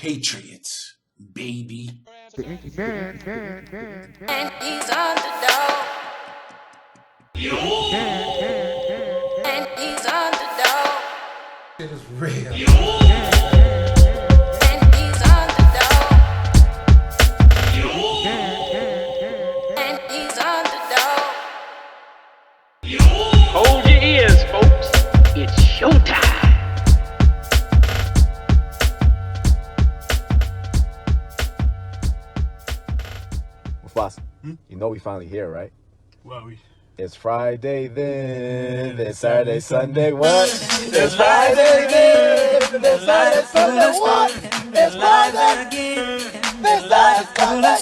Patriots, baby. And he's underdog. And he's underdog. It is real. And he's underdog. And he's underdog. Hold your ears, folks. It's showtime. Boss, you know we finally here, right? Well, It's Friday then, it's Saturday, Sunday, what? It's Friday then, it's Saturday, Sunday, what? It's Friday again, it's Saturday, Sunday.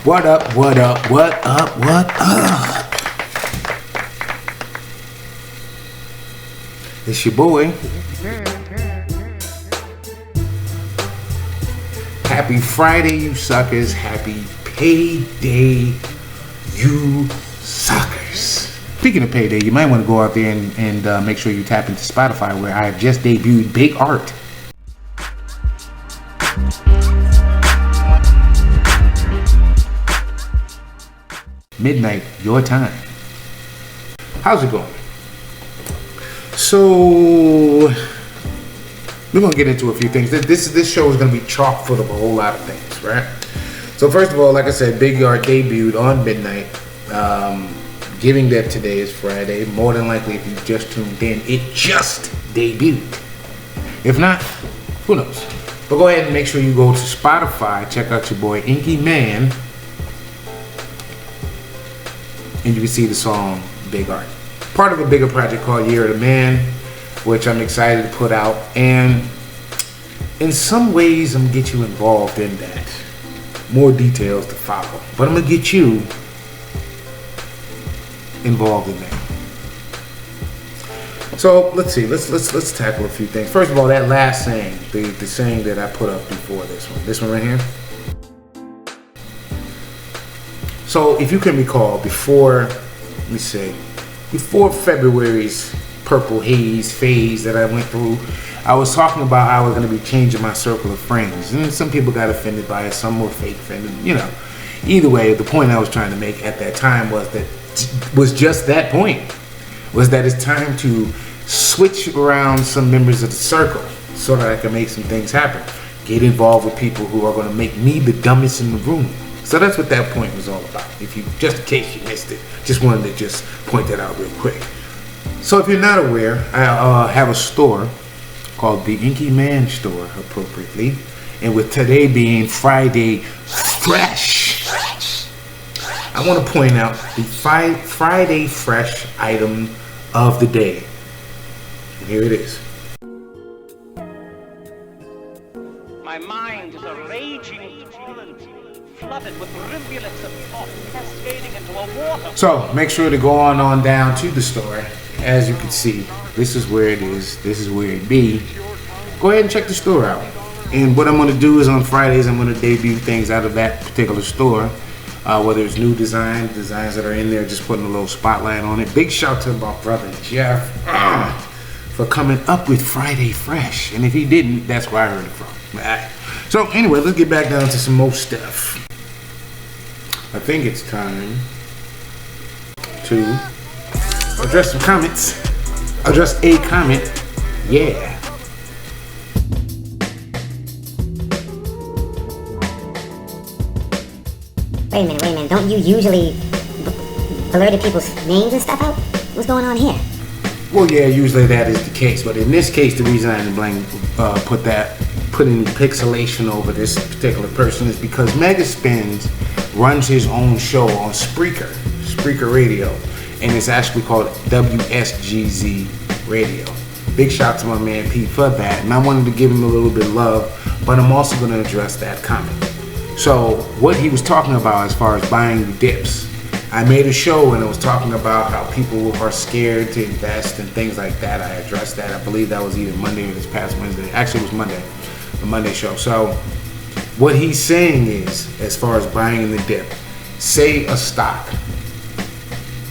what up, what up, what up, what up? It's your boy. Happy Friday, you suckers. Happy payday, you suckers. Speaking of payday, you might want to go out there and make sure you tap into Spotify, where I have just debuted Big Art. Midnight, your time. How's it going? So, we're going to get into a few things. This show is going to be chock full of a whole lot of things, right? So first of all, like I said, Big Art debuted on Midnight. Giving that today is Friday. More than likely, if you just tuned in, it just debuted. If not, who knows? But go ahead and make sure you go to Spotify, check out your boy Inky Mann, and you can see the song Big Art. Part of a bigger project called Year of the Man, which I'm excited to put out. And in some ways, I'm going to get you involved in that. More details to follow. But I'm going to get you involved in that. So let's see. Let's tackle a few things. First of all, that last saying, the saying that I put up before this one right here. So if you can recall, before February's purple haze phase that I went through, I was talking about how I was going to be changing my circle of friends, and some people got offended by it, some were fake offended, you know. Either way, the point I was trying to make at that time was just that point, was that it's time to switch around some members of the circle so that I can make some things happen. Get involved with people who are going to make me the dumbest in the room. So that's what that point was all about. If you, just in case you missed it, just wanted to just point that out real quick. So if you're not aware, I have a store called the Inky Mann store, appropriately. And with today being Friday Fresh, I want to point out the Friday Fresh item of the day. And here it is. My mind is a raging torrent, flooded with rivulets of thought cascading into a water. So make sure to go on down to the store. As you can see, this is where it is. This is where it be. Go ahead and check the store out. And what I'm going to do is on Fridays, I'm going to debut things out of that particular store. Whether it's new designs that are in there, just putting a little spotlight on it. Big shout to my brother Jeff for coming up with Friday Fresh. And if he didn't, that's where I heard it from. Right. So anyway, let's get back down to some more stuff. I think it's time to address some comments. Address a comment. Yeah. Wait a minute. Don't you usually blur the people's names and stuff out? What's going on here? Well, yeah, usually that is the case. But in this case, the reason I didn't put any pixelation over this particular person is because Mega Spins runs his own show on Spreaker Radio. And it's actually called WSGZ Radio. Big shout to my man Pete for that, and I wanted to give him a little bit of love, but I'm also going to address that comment. So what he was talking about as far as buying dips, I made a show and I was talking about how people are scared to invest and things like that. I addressed that. I believe that was either Monday or this past Wednesday. Actually, it was Monday, the Monday show. So what he's saying is, as far as buying the dip, say a stock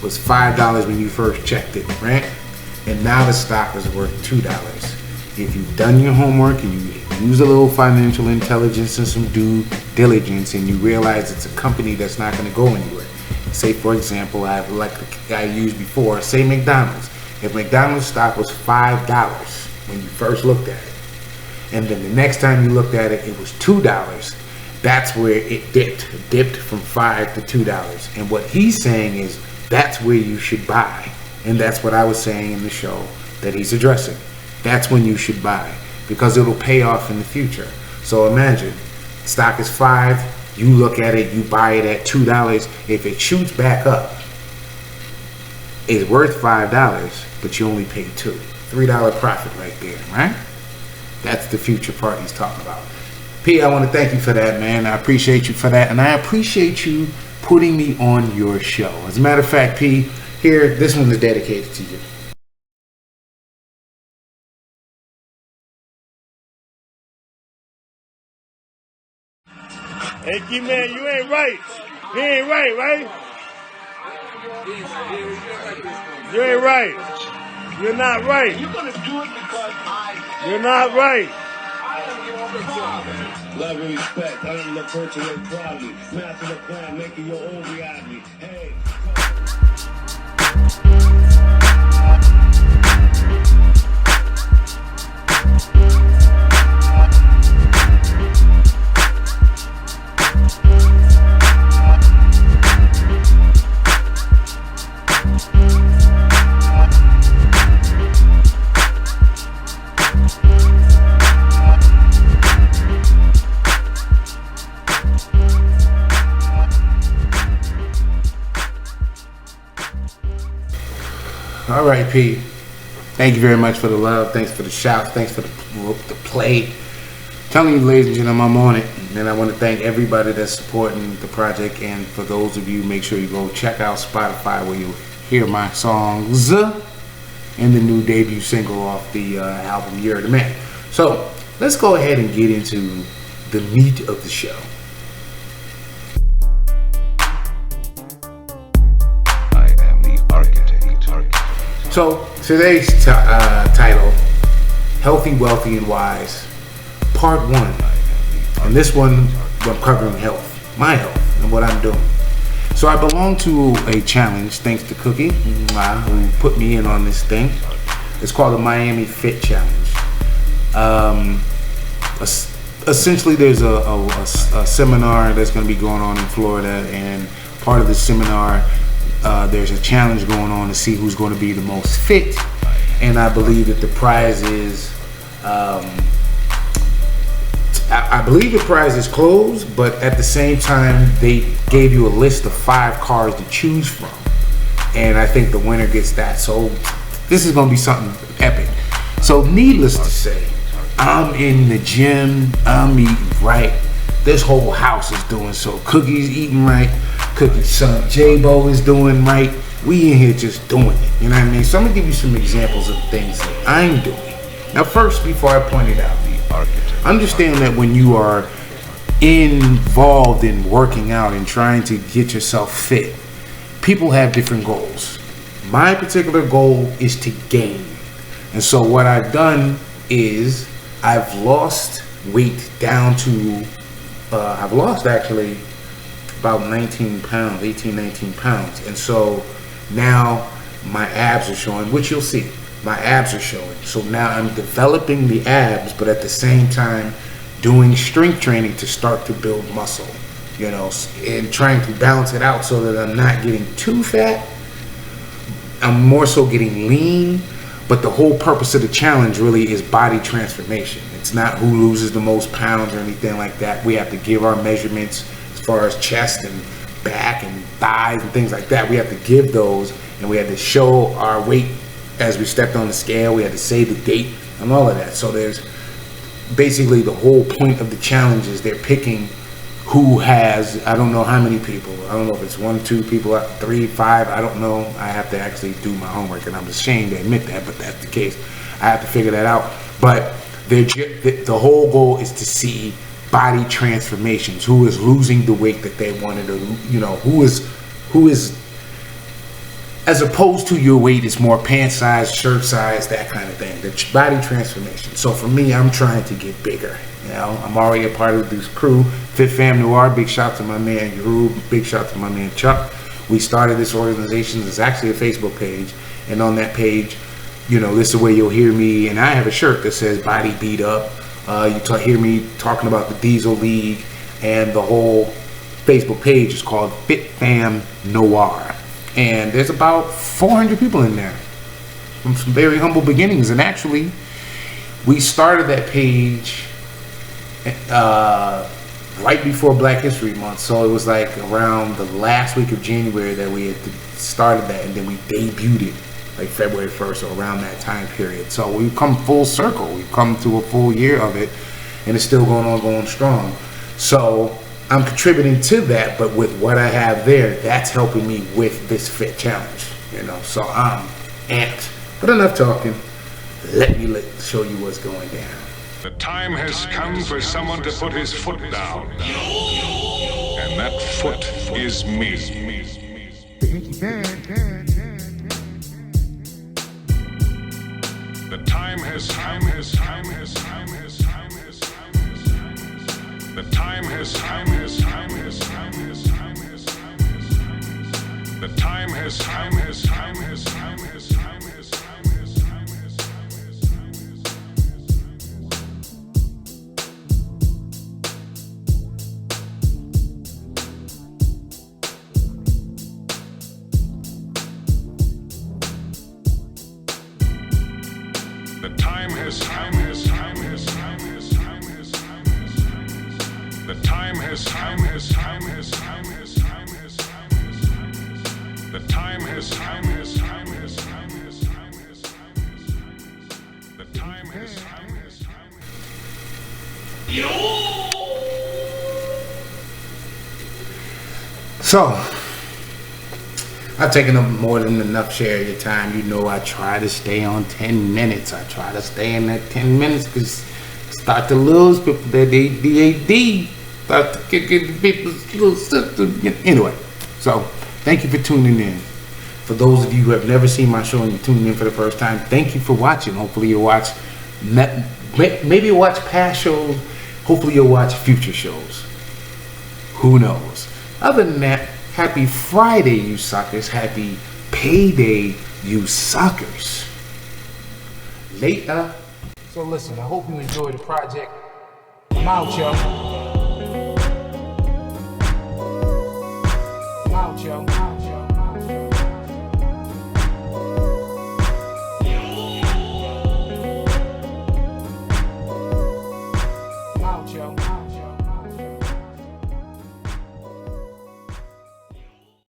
was $5 when you first checked it, right? And now the stock is worth $2. If you've done your homework and you use a little financial intelligence and some due diligence, and you realize it's a company that's not going to go anywhere. Say, for example, like I used before, say McDonald's. If McDonald's stock was $5 when you first looked at it, and then the next time you looked at it, it was $2, that's where it dipped from $5 to $2. And what he's saying is that's where you should buy. And that's what I was saying in the show that he's addressing. That's when you should buy, because it'll pay off in the future. So imagine, stock is $5, you look at it, you buy it at $2. If it shoots back up, it's worth $5, but you only paid $2. $3 profit right there, right? That's the future part he's talking about. P, I want to thank you for that, man. I appreciate you for that, and I appreciate you putting me on your show. As a matter of fact, P, here, this one is dedicated to you. Inky Mann, you ain't right. You ain't right, right? You ain't right. You're not right. You're gonna do it because You're not right. love and respect. I am the virtual quality. Master the plan, making your own reality. Hey. All right, P. Thank you very much for the love. Thanks for the shout. Thanks for the play. Telling you, ladies and gentlemen, I'm on it. And I want to thank everybody that's supporting the project. And for those of you, make sure you go check out Spotify where you'll hear my songs and the new debut single off the album Year of the Man. So let's go ahead and get into the meat of the show. So today's title, Healthy, Wealthy, and Wise, Part 1. And this one, I'm covering health, my health, and what I'm doing. So I belong to a challenge, thanks to Cookie, who put me in on this thing. It's called the Miami Fit Challenge. Essentially, there's a seminar that's going to be going on in Florida, and part of the seminar, there's a challenge going on to see who's going to be the most fit, and I believe that the prize is, I believe the prize is clothes, but at the same time, they gave you a list of 5 cars to choose from, and I think the winner gets that. So this is going to be something epic. So needless to say, I'm in the gym, I'm eating right. This whole house is doing so. Cookie's eating right. Cookie's son J-Bo is doing right. We in here just doing it. You know what I mean? So I'm gonna give you some examples of things that I'm doing. Now first, before I point it out, understand that when you are involved in working out and trying to get yourself fit, people have different goals. My particular goal is to gain. And so what I've done is I've lost weight down to I've lost actually about 19 pounds, 18, 19 pounds. And so now my abs are showing, which you'll see. My abs are showing. So now I'm developing the abs, but at the same time doing strength training to start to build muscle, you know, and trying to balance it out so that I'm not getting too fat. I'm more so getting lean. But the whole purpose of the challenge really is body transformation. It's not who loses the most pounds or anything like that. We have to give our measurements as far as chest and back and thighs and things like that. We have to give those, and we have to show our weight as we stepped on the scale, we had to say the date and all of that. So there's basically the whole point of the challenge is they're picking who has, I don't know how many people. I don't know if it's 1, 2 people, 3, 5. I don't know. I have to actually do my homework, and I'm ashamed to admit that, but that's the case. I have to figure that out. But the whole goal is to see body transformations. Who is losing the weight that they wanted to, who is, as opposed to your weight is more pant size, shirt size, that kind of thing. The body transformation. So for me, I'm trying to get bigger. I'm already a part of this crew, Fit Fam Noir. Big shout to my man Yuru. Big shout to my man Chuck. We started this organization. It's actually a Facebook page, and on that page, this is where you'll hear me. And I have a shirt that says "Body Beat Up." Hear me talking about the Diesel League, and the whole Facebook page is called Fit Fam Noir. And there's about 400 people in there from some very humble beginnings. And actually, we started that page right before Black History Month. So it was like around the last week of January that we had started that, and then we debuted it like February 1st or around that time period. So we've come full circle. We've come to a full year of it, and it's still going strong. So I'm contributing to that, but with what I have there, that's helping me with this fit challenge. So I'm amped. But enough talking. Let me show you what's going down. The time has come for someone to put his foot down. And that foot is me. The time has come. The time has come. The time has come. The time has come. The time has come. The time has come. The time has come. So, I've taken up more than enough share of your time. I try to stay on 10 minutes. I try to stay in that 10 minutes because I start to lose people that ADHD. Start to kick into people's little system. Anyway, so thank you for tuning in. For those of you who have never seen my show and you tuned in for the first time, thank you for watching. Hopefully you'll watch, maybe you'll watch past shows. Hopefully you'll watch future shows. Who knows? Other than that, happy Friday, you suckers. Happy payday, you suckers. Later. So listen, I hope you enjoyed the project. I'm out, y'all.